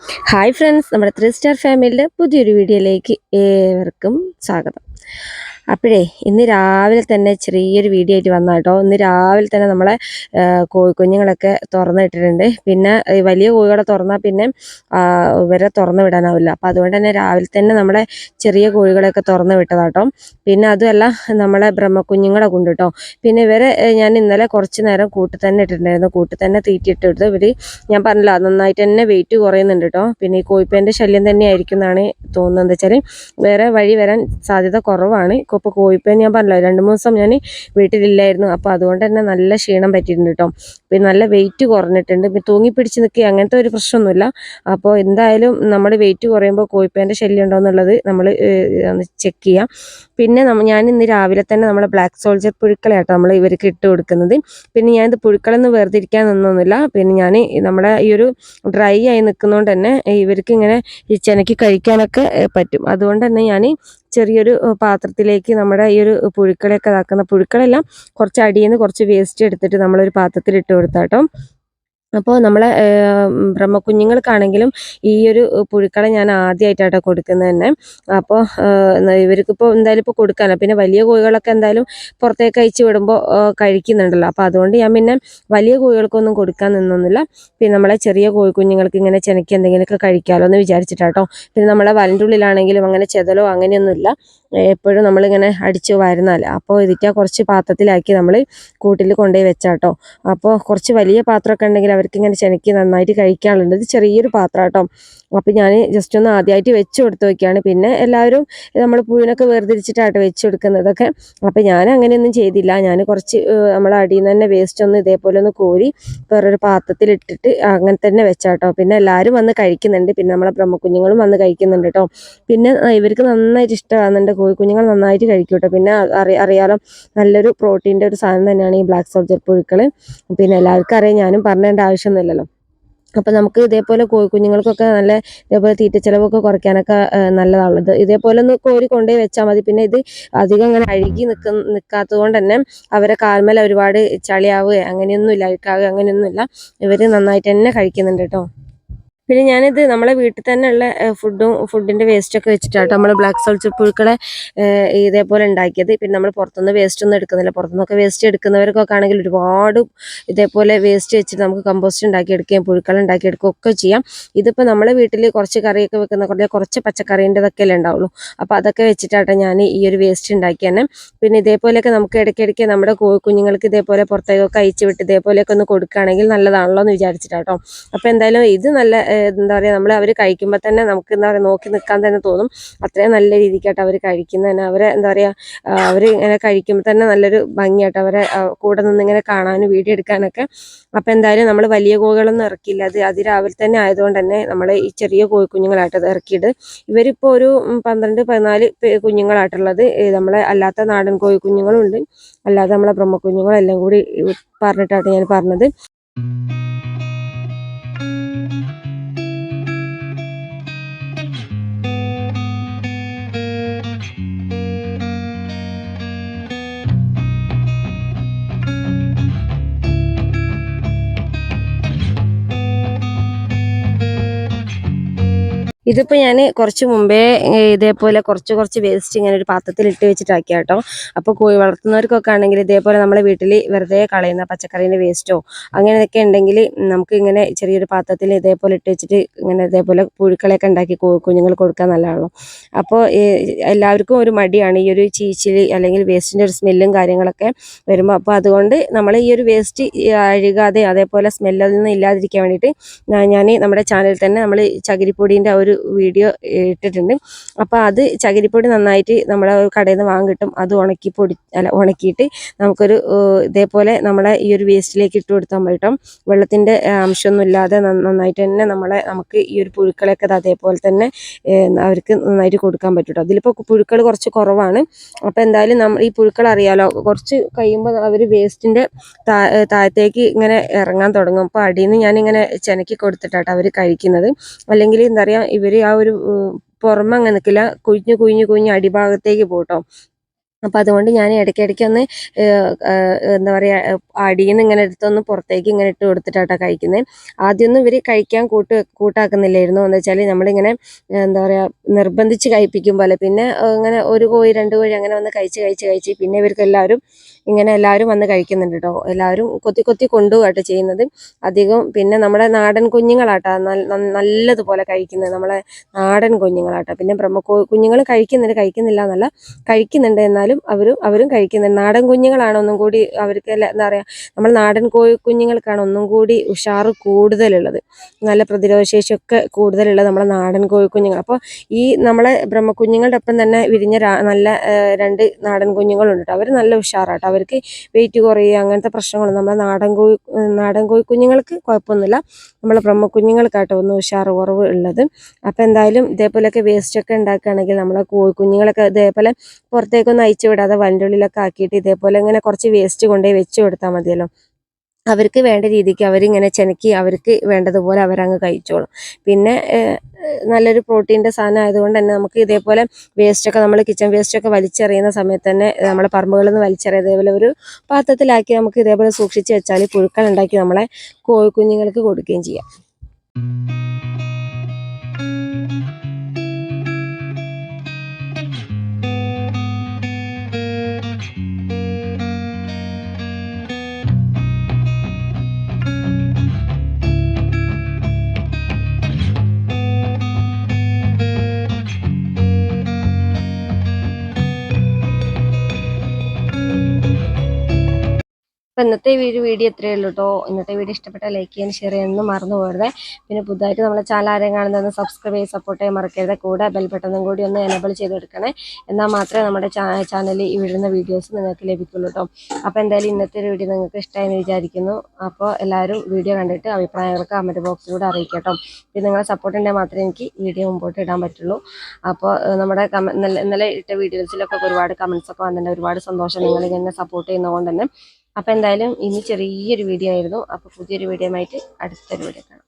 Hi friends, നമ്മുടെ 3 star ഫാമിലിയുടെ പുതിയൊരു വീഡിയോയിലേക്ക് ഏവർക്കും സ്വാഗതം. അപ്പോഴേ ഇന്ന് രാവിലെ തന്നെ ചെറിയൊരു വീഡിയോ ആയിട്ട് വന്ന കേട്ടോ. ഇന്ന് രാവിലെ തന്നെ നമ്മളെ കോഴിക്കുഞ്ഞുങ്ങളൊക്കെ തുറന്നിട്ടിട്ടുണ്ട്. പിന്നെ വലിയ കോഴികളെ തുറന്നാൽ പിന്നെ ഇവരെ തുറന്നു വിടാനാവില്ല. അപ്പം അതുകൊണ്ട് തന്നെ രാവിലെ തന്നെ നമ്മളെ ചെറിയ കോഴികളെയൊക്കെ തുറന്നു വിട്ടതാട്ടോ. പിന്നെ അതുമല്ല നമ്മളെ ബ്രഹ്മക്കുഞ്ഞുങ്ങളെ കൊണ്ട് കേട്ടോ. പിന്നെ ഇവരെ ഞാൻ ഇന്നലെ കുറച്ച് നേരം കൂട്ടിൽ തന്നെ ഇട്ടിട്ടുണ്ടായിരുന്നു. കൂട്ടിൽ തന്നെ തീറ്റിട്ടെടുത്ത് ഞാൻ പറഞ്ഞില്ല നന്നായിട്ട് തന്നെ വെയിറ്റ് കുറയുന്നുണ്ട് കേട്ടോ. പിന്നെ ഈ കോഴിപ്പേൻ്റെ ശല്യം തന്നെ ആയിരിക്കും എന്നാണ് തോന്നുന്നത്. എന്താ വെച്ചാൽ വേറെ വഴി വരാൻ സാധ്യത കുറവാണ്. ഇപ്പോൾ കോഴിപ്പേൻ ഞാൻ പറഞ്ഞില്ല 2-3 ദിവസം ഞാൻ വീട്ടിലില്ലായിരുന്നു. അപ്പോൾ അതുകൊണ്ട് തന്നെ നല്ല ക്ഷീണം പറ്റിയിട്ടുണ്ട് കേട്ടോ. പിന്നെ നല്ല വെയിറ്റ് കുറഞ്ഞിട്ടുണ്ട്. പിന്നെ തൂങ്ങിപ്പിടിച്ച് നിൽക്കുക അങ്ങനത്തെ ഒരു പ്രശ്നമൊന്നുമില്ല. അപ്പോൾ എന്തായാലും നമ്മൾ വെയിറ്റ് കുറയുമ്പോൾ കോഴിപ്പേൻ്റെ ശല്യം ഉണ്ടോ എന്നുള്ളത് നമ്മൾ ഒന്ന് ചെക്ക് ചെയ്യാം. പിന്നെ ഞാൻ ഇന്ന് രാവിലെ തന്നെ നമ്മളെ ബ്ലാക്ക് സോൾജർ പുഴുക്കളെയാട്ടോ നമ്മൾ ഇവർക്ക് ഇട്ട് കൊടുക്കുന്നത്. പിന്നെ ഞാനിത് പുഴുക്കളെന്ന് വേർതിരിക്കാൻ നിന്നൊന്നുമില്ല. പിന്നെ ഞാൻ നമ്മുടെ ഈ ഒരു ഡ്രൈ ആയി നിൽക്കുന്നതുകൊണ്ട് തന്നെ ഇവർക്ക് ഇങ്ങനെ ഈ ചെനക്കി കഴിക്കാനൊക്കെ പറ്റും. അതുകൊണ്ട് തന്നെ ഞാൻ ചെറിയൊരു പാത്രത്തിലേക്ക് നമ്മുടെ ഈ ഒരു പുഴുക്കളെയൊക്കെ ഇതാക്കുന്ന പുഴുക്കളെല്ലാം കുറച്ച് അടിയിൽ നിന്ന് കുറച്ച് വേസ്റ്റ് എടുത്തിട്ട് നമ്മളൊരു പാത്രത്തിൽ ഇട്ട് കൊടുത്താട്ടോ. അപ്പോൾ നമ്മളെ ബ്രഹ്മക്കുഞ്ഞുങ്ങൾക്കാണെങ്കിലും ഈ ഒരു പുഴുക്കളെ ഞാൻ ആദ്യമായിട്ടാട്ടോ കൊടുക്കുന്നത് തന്നെ. അപ്പോൾ ഇവർക്കിപ്പോൾ എന്തായാലും ഇപ്പോൾ കൊടുക്കാനോ പിന്നെ വലിയ കോഴികളൊക്കെ എന്തായാലും പുറത്തേക്ക് അയച്ചു വിടുമ്പോൾ കഴിക്കുന്നുണ്ടല്ലോ. അപ്പോൾ അതുകൊണ്ട് ഞാൻ പിന്നെ വലിയ കോഴികൾക്കൊന്നും കൊടുക്കാൻ നിന്നൊന്നുമില്ല. പിന്നെ നമ്മളെ ചെറിയ കോഴിക്കുഞ്ഞുങ്ങൾക്ക് ഇങ്ങനെ ചെനക്കി എന്തെങ്കിലുമൊക്കെ കഴിക്കാമല്ലോ എന്ന് വിചാരിച്ചിട്ടാട്ടോ. പിന്നെ നമ്മളെ വലൻ്റെ ഉള്ളിലാണെങ്കിലും അങ്ങനെ ചെതലോ അങ്ങനെയൊന്നുമില്ല. എപ്പോഴും നമ്മളിങ്ങനെ അടിച്ചു വരുന്നതല്ല. അപ്പോൾ ഇതിൻ്റെ കുറച്ച് പാത്രത്തിലാക്കി നമ്മൾ കൂട്ടിൽ കൊണ്ടുപോയി വെച്ചാട്ടോ. അപ്പോൾ കുറച്ച് വലിയ പാത്രമൊക്കെ ഉണ്ടെങ്കിൽ അവർക്ക് ഇങ്ങനെ ചെനക്കി നന്നായിട്ട് കഴിക്കാനുള്ളത്. ഇത് ചെറിയൊരു പാത്രം കേട്ടോ. അപ്പോൾ ഞാൻ ജസ്റ്റ് ഒന്ന് ആദ്യമായിട്ട് വെച്ച് കൊടുത്ത് വയ്ക്കുകയാണ്. പിന്നെ എല്ലാവരും നമ്മൾ പുഴുവിനൊക്കെ വേർതിരിച്ചിട്ടാട്ടോ വെച്ച് കൊടുക്കുന്നതൊക്കെ. അപ്പോൾ ഞാൻ അങ്ങനെയൊന്നും ചെയ്തില്ല. ഞാൻ കുറച്ച് നമ്മളെ അടിയിൽ നിന്ന് തന്നെ വേസ്റ്റ് ഒന്ന് ഇതേപോലെ ഒന്ന് കോരി വേറൊരു പാത്രത്തിലിട്ടിട്ട് അങ്ങനെ തന്നെ വെച്ചാട്ടോ. പിന്നെ എല്ലാവരും വന്ന് കഴിക്കുന്നുണ്ട്. പിന്നെ നമ്മളെ ബ്രഹ്മക്കുഞ്ഞുങ്ങളും വന്ന് കഴിക്കുന്നുണ്ട് കേട്ടോ. പിന്നെ ഇവർക്ക് നന്നായിട്ട് ഇഷ്ടമാകുന്നുണ്ട്. കോഴിക്കുഞ്ഞുങ്ങൾ നന്നായിട്ട് കഴിക്കും കേട്ടോ. പിന്നെ അറിയാലോ നല്ലൊരു പ്രോട്ടീൻ്റെ ഒരു സാധനം തന്നെയാണ് ഈ ബ്ലാക്ക് സോൾജർ പുഴുക്കൾ. പിന്നെ എല്ലാവർക്കും അറിയാം, ഞാനും പറഞ്ഞേണ്ട ആവശ്യമൊന്നുമില്ലല്ലോ. അപ്പോൾ നമുക്ക് ഇതേപോലെ കോഴിക്കുഞ്ഞുങ്ങൾക്കൊക്കെ നല്ല ഇതേപോലെ തീറ്റ ചിലവൊക്കെ കുറയ്ക്കാനൊക്കെ നല്ലതാണുള്ളത്. ഇതേപോലെ ഒന്ന് കോരി കൊണ്ടുപോയി വെച്ചാൽ മതി. പിന്നെ ഇത് അധികം അങ്ങനെ അഴുകി നിൽക്കാത്തത് കൊണ്ട് തന്നെ അവരെ കാൽമേൽ ഒരുപാട് ചളിയാവുകയോ അങ്ങനെയൊന്നുമില്ല, അഴുക്കാവുകയോ അങ്ങനെയൊന്നുമില്ല. ഇവർ നന്നായിട്ട് തന്നെ കഴിക്കുന്നുണ്ട് കേട്ടോ. പിന്നെ ഞാനിത് നമ്മളെ വീട്ടിൽ തന്നെ ഉള്ള ഫുഡിൻ്റെ വേസ്റ്റൊക്കെ വെച്ചിട്ടാട്ടോ നമ്മൾ ബ്ലാക്ക് സോൾജർ പുഴുക്കളെ ഇതേപോലെ ഉണ്ടാക്കിയത്. പിന്നെ നമ്മൾ പുറത്തുനിന്ന് വേസ്റ്റ് ഒന്നും എടുക്കുന്നില്ല. പുറത്തുനിന്നൊക്കെ വേസ്റ്റ് എടുക്കുന്നവർക്കൊക്കെ ആണെങ്കിൽ ഒരുപാട് ഇതേപോലെ വേസ്റ്റ് വെച്ചിട്ട് നമുക്ക് കമ്പോസ്റ്റ് ഉണ്ടാക്കിയെടുക്കുകയും പുഴുക്കൾ ഉണ്ടാക്കിയെടുക്കുകയും ഒക്കെ ചെയ്യാം. ഇതിപ്പോൾ നമ്മളെ വീട്ടിൽ കുറച്ച് കറിയൊക്കെ വെക്കുന്ന കുറച്ച് പച്ചക്കറീൻ്റെതൊക്കെ അല്ലേ ഉണ്ടാവുള്ളൂ. അപ്പോൾ അതൊക്കെ വെച്ചിട്ടാട്ടോ ഞാൻ ഈ ഒരു വേസ്റ്റ് ഉണ്ടാക്കി തന്നെ. പിന്നെ ഇതേപോലെയൊക്കെ നമുക്ക് ഇടയ്ക്കിടയ്ക്ക് നമ്മുടെ കുഞ്ഞുങ്ങൾക്ക് ഇതേപോലെ പുറത്തേക്കൊക്കെ അയച്ചു വിട്ട് ഇതേപോലെയൊക്കെ ഒന്ന് കൊടുക്കുകയാണെങ്കിൽ നല്ലതാണല്ലോ എന്ന് വിചാരിച്ചിട്ടാട്ടോ. അപ്പോൾ എന്തായാലും ഇത് നല്ല എന്താ പറയുക, നമ്മൾ അവർ കഴിക്കുമ്പോൾ തന്നെ നമുക്ക് എന്താ പറയുക നോക്കി നിൽക്കാൻ തന്നെ തോന്നും. അത്രയും നല്ല രീതിക്കായിട്ട് അവർ കഴിക്കുന്നത് തന്നെ. അവരെ എന്താ പറയുക, അവർ ഇങ്ങനെ കഴിക്കുമ്പോൾ തന്നെ നല്ലൊരു ഭംഗിയായിട്ട് അവരെ കൂടെ നിന്ന് ഇങ്ങനെ കാണാനും വീഡിയോ എടുക്കാനൊക്കെ. അപ്പോൾ എന്തായാലും നമ്മൾ വലിയ കോഴികളൊന്നും ഇറക്കിയില്ല. അത് രാവിലെ തന്നെ ആയതുകൊണ്ട് തന്നെ നമ്മൾ ഈ ചെറിയ കോഴിക്കുഞ്ഞുങ്ങളായിട്ട് അത് ഇറക്കിയിട്ട് ഇവരിപ്പോൾ ഒരു 12-14 കുഞ്ഞുങ്ങളായിട്ടുള്ളത്. നമ്മളെ അല്ലാത്ത നാടൻ കോഴിക്കുഞ്ഞുങ്ങളും ഉണ്ട്, അല്ലാതെ നമ്മളെ ബ്രഹ്മക്കുഞ്ഞുങ്ങളും എല്ലാം കൂടി പറഞ്ഞിട്ടാണ് ഞാൻ പറഞ്ഞത്. ഇതിപ്പോൾ ഞാൻ കുറച്ച് മുമ്പേ ഇതേപോലെ കുറച്ച് വേസ്റ്റ് ഇങ്ങനെ ഒരു പാത്രത്തിൽ ഇട്ട് വെച്ചിട്ടാക്കിയ കേട്ടോ. അപ്പോൾ കോഴി വളർത്തുന്നവർക്കൊക്കെ ആണെങ്കിൽ ഇതേപോലെ നമ്മളെ വീട്ടിൽ വെറുതെ കളയുന്ന പച്ചക്കറീൻ്റെ വേസ്റ്റോ അങ്ങനെയൊക്കെ ഉണ്ടെങ്കിൽ നമുക്ക് ഇങ്ങനെ ചെറിയൊരു പാത്രത്തിൽ ഇതേപോലെ ഇട്ട് വെച്ചിട്ട് ഇങ്ങനെ ഇതേപോലെ പുഴുക്കളെയൊക്കെ ഉണ്ടാക്കി കുഞ്ഞുങ്ങൾ കൊടുക്കാൻ നല്ലതാണല്ലോ. അപ്പോൾ എല്ലാവർക്കും ഒരു മടിയാണ് ഈ ഒരു ചീച്ചിൽ അല്ലെങ്കിൽ വേസ്റ്റിൻ്റെ ഒരു സ്മെല്ലും കാര്യങ്ങളൊക്കെ വരുമ്പോൾ. അപ്പോൾ അതുകൊണ്ട് നമ്മൾ ഈ ഒരു വേസ്റ്റ് അഴുകാതെ അതേപോലെ സ്മെല്ലൊന്നും നിന്ന് ഇല്ലാതിരിക്കാൻ വേണ്ടിയിട്ട് ഞാൻ നമ്മുടെ ചാനലിൽ തന്നെ നമ്മൾ ചകിരിപ്പൊടീൻ്റെ ഒരു വീഡിയോ ഇട്ടിട്ടുണ്ട്. അപ്പോൾ അത് ചകിരിപ്പൊടി നന്നായിട്ട് നമ്മളെ കടയിൽ നിന്ന് വാങ്ങിക്കിട്ടും. അത് ഉണക്കിയിട്ട് നമുക്കൊരു ഇതേപോലെ നമ്മളെ ഈ ഒരു വേസ്റ്റിലേക്ക് ഇട്ട് കൊടുത്താൽ മതി കേട്ടോ. വെള്ളത്തിൻ്റെ അംശമൊന്നും ഇല്ലാതെ നന്നായിട്ട് തന്നെ നമുക്ക് ഈ ഒരു പുഴുക്കളൊക്കെ അതേപോലെ തന്നെ അവർക്ക് നന്നായിട്ട് കൊടുക്കാൻ പറ്റും കേട്ടോ. അതിലിപ്പോൾ പുഴുക്കൾ കുറച്ച് കുറവാണ്. അപ്പോൾ എന്തായാലും നമ്മൾ ഈ പുഴുക്കൾ അറിയാലോ, കുറച്ച് കഴിയുമ്പോൾ അവർ വേസ്റ്റിൻ്റെ താഴത്തേക്ക് ഇങ്ങനെ ഇറങ്ങാൻ തുടങ്ങും. അപ്പോൾ അടിയിൽ നിന്ന് ഞാനിങ്ങനെ ചെനക്കി കൊടുത്തിട്ടാട്ടോ അവർ കഴിക്കുന്നത്. അല്ലെങ്കിൽ എന്താ പറയുക, ഇവർ ആ ഒരു പുറമെ അങ്ങനെ നിൽക്കില്ല, കുഞ്ഞ് അടിഭാഗത്തേക്ക് പോട്ടോ. അപ്പോൾ അതുകൊണ്ട് ഞാൻ ഇടയ്ക്കിടയ്ക്ക് ഒന്ന് എന്താ പറയുക അടിയിൽ നിന്ന് ഇങ്ങനെ എടുത്തൊന്ന് പുറത്തേക്ക് ഇങ്ങനെ ഇട്ട് കൊടുത്തിട്ടാട്ടോ കഴിക്കുന്നത്. ആദ്യമൊന്നും ഇവർ കഴിക്കാൻ കൂട്ടാക്കുന്നില്ലായിരുന്നു. എന്ന് വെച്ചാൽ നമ്മളിങ്ങനെ എന്താ പറയുക നിർബന്ധിച്ച് കഴിപ്പിക്കും പോലെ. പിന്നെ ഇങ്ങനെ ഒരു കോഴി രണ്ട് കോഴി അങ്ങനെ വന്ന് കഴിച്ച് പിന്നെ ഇവർക്ക് എല്ലാവരും വന്ന് കഴിക്കുന്നുണ്ട് കേട്ടോ. എല്ലാവരും കൊത്തി കൊത്തി കൊണ്ടുപോകാട്ടോ ചെയ്യുന്നത് അധികം. പിന്നെ നമ്മുടെ നാടൻ കുഞ്ഞുങ്ങളാട്ടോ നല്ലതുപോലെ കഴിക്കുന്നത്, നമ്മളെ നാടൻ കുഞ്ഞുങ്ങളാട്ടോ. പിന്നെ കുഞ്ഞുങ്ങൾ കഴിക്കുന്നില്ല എന്നല്ല, കഴിക്കുന്നുണ്ട്, എന്നാലും അവരും കഴിക്കുന്നുണ്ട്. നാടൻ കുഞ്ഞുങ്ങളാണ് ഒന്നും കൂടി അവർക്ക് എന്താ പറയുക, നമ്മൾ നാടൻ കുഞ്ഞുങ്ങൾക്കാണ് ഒന്നും കൂടി ഉഷാറ് കൂടുതലുള്ളത്, നല്ല പ്രതിരോധശേഷിയൊക്കെ കൂടുതലുള്ളത് നമ്മളെ നാടൻ കുഞ്ഞുങ്ങൾ. അപ്പോൾ ഈ നമ്മളെ ബ്രഹ്മക്കുഞ്ഞുങ്ങളുടെ ഒപ്പം തന്നെ വിരിഞ്ഞ നല്ല 2 നാടൻ കുഞ്ഞുങ്ങളുണ്ട് കേട്ടോ. അവർ നല്ല ഉഷാറാട്ടോ, അവർക്ക് വെയിറ്റ് കുറയുക അങ്ങനത്തെ പ്രശ്നങ്ങളും നമ്മളെ നാടൻ കുഞ്ഞുങ്ങൾക്ക് കുഴപ്പമൊന്നുമില്ല. നമ്മളെ ബ്രഹ്മക്കുഞ്ഞുങ്ങൾക്കാട്ടോ ഒന്ന് ഉഷാറ് കുറവ് ഉള്ളത്. അപ്പോൾ എന്തായാലും ഇതേപോലെയൊക്കെ വേസ്റ്റൊക്കെ ഉണ്ടാക്കുകയാണെങ്കിൽ നമ്മളെ കുഞ്ഞുങ്ങളൊക്കെ ഇതേപോലെ പുറത്തേക്കൊന്നും അയച്ചു വിടാതെ വൻ്റെ ഉള്ളിലൊക്കെ ആക്കിയിട്ട് ഇതേപോലെ ഇങ്ങനെ കുറച്ച് വേസ്റ്റ് കൊണ്ടുപോയി വെച്ച് കൊടുത്താൽ മതിയല്ലോ. അവർക്ക് വേണ്ട രീതിക്ക് അവരിങ്ങനെ ചെനക്കി അവർക്ക് വേണ്ടതുപോലെ അവരങ്ങ് കഴിച്ചോളും. പിന്നെ നല്ലൊരു പ്രോട്ടീൻ്റെ സാധനം ആയതുകൊണ്ട് തന്നെ നമുക്ക് ഇതേപോലെ വേസ്റ്റൊക്കെ, നമ്മൾ കിച്ചൺ വേസ്റ്റൊക്കെ വലിച്ചെറിയുന്ന സമയത്ത് തന്നെ നമ്മളെ പറമ്പുകളിൽ നിന്ന് വലിച്ചെറിയ ഇതേപോലെ ഒരു പാത്രത്തിലാക്കി നമുക്ക് ഇതേപോലെ സൂക്ഷിച്ച് വെച്ചാൽ പുഴുക്കൾ ഉണ്ടാക്കി നമ്മളെ കുഞ്ഞുങ്ങൾക്ക് കൊടുക്കുകയും ചെയ്യാം. അപ്പോൾ ഇന്നത്തെ വീഡിയോ ഇത്രയേ ഉള്ളൂ കേട്ടോ. ഇന്നത്തെ വീഡിയോ ഇഷ്ടപ്പെട്ടാൽ ലൈക്ക് ചെയ്യാൻ ഷെയർ ചെയ്യാനൊന്നും മറന്നു പോകരുത്. പിന്നെ പുതുതായിട്ട് നമ്മളെ ചാനൽ ആരെയും കാണുന്നതെന്ന് സബ്സ്ക്രൈബ് ചെയ്ത് സപ്പോർട്ട് ചെയ്യാൻ മറക്കരുത്. കൂടെ ബെൽ ബട്ടണും കൂടി ഒന്ന് എനേബിൾ ചെയ്തെടുക്കണേ. എന്നാൽ മാത്രമേ നമ്മുടെ ചാനലിൽ വിടുന്ന വീഡിയോസ് നിങ്ങൾക്ക് ലഭിക്കുള്ളൂ കേട്ടോ. അപ്പോൾ എന്തായാലും ഇന്നത്തെ ഒരു വീഡിയോ നിങ്ങൾക്ക് ഇഷ്ടമായെന്ന് വിചാരിക്കുന്നു. അപ്പോൾ എല്ലാവരും വീഡിയോ കണ്ടിട്ട് അഭിപ്രായങ്ങൾക്ക് കമൻറ്റ് ബോക്സിലൂടെ അറിയിക്കാം കേട്ടോ. പിന്നെ നിങ്ങളെ സപ്പോർട്ട് ഉണ്ടെങ്കിൽ മാത്രമേ എനിക്ക് വീഡിയോ മുമ്പോട്ട് ഇടാൻ പറ്റുള്ളൂ. അപ്പോൾ നമ്മുടെ ഇന്നലെ ഇട്ട വീഡിയോസിലൊക്കെ ഒരുപാട് കമൻസൊക്കെ വന്നിട്ടുണ്ട്. ഒരുപാട് സന്തോഷം നിങ്ങളിങ്ങനെ സപ്പോർട്ട് ചെയ്യുന്നതുകൊണ്ട് തന്നെ. അപ്പോൾ എന്തായാലും ഇനി ചെറിയൊരു വീഡിയോ ആയിരുന്നു. അപ്പോൾ പുതിയൊരു വീഡിയോ ആയിട്ട് അടുത്തൊരു വീഡിയോ കാണാം.